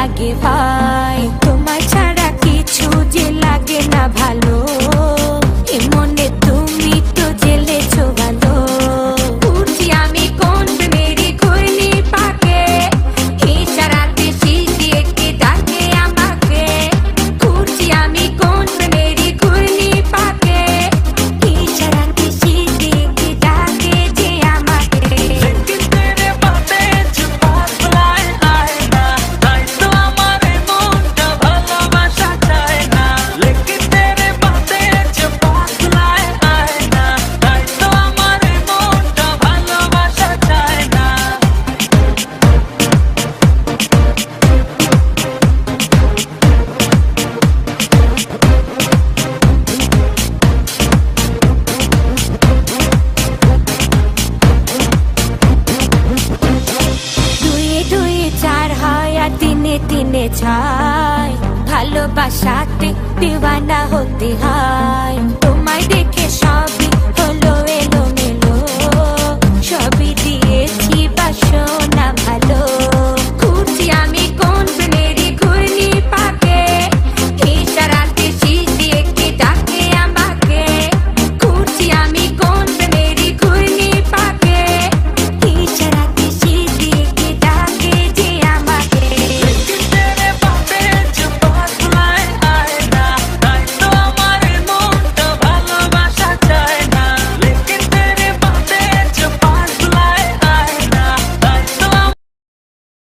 লাগে ভাই, তোমার ছাড়া কিছু যে লাগে না ভালো, এ মনে তুমি তো জেলেছো ভালো। ঘুরছি আমি কোন মেরি ঘূর্ণি পাকে, ইশারাতে শিশিয়ে কে ডাকে আমাকে। ঘুরছি আমি কোন মেরি ঘূর্ণি পাকে, ইশারাতে শিশিয়ে কে ডাকে যে আমাকে। लेकिन तेरे बातें जो पागलाए आए ना, তাই তো আমার মনটা ভালোবাসা চায় না। लेकिन तेरे बातें जो पागलाए आए ना, তাই তো আমার মনটা ভালোবাসা চায় না। দুয়ে দুয়ে চার হয় আর তিনে তিনে ছয়, ভালোবাসাতে দিওয়ানা হতে হয়। তোমায় দেখে সবই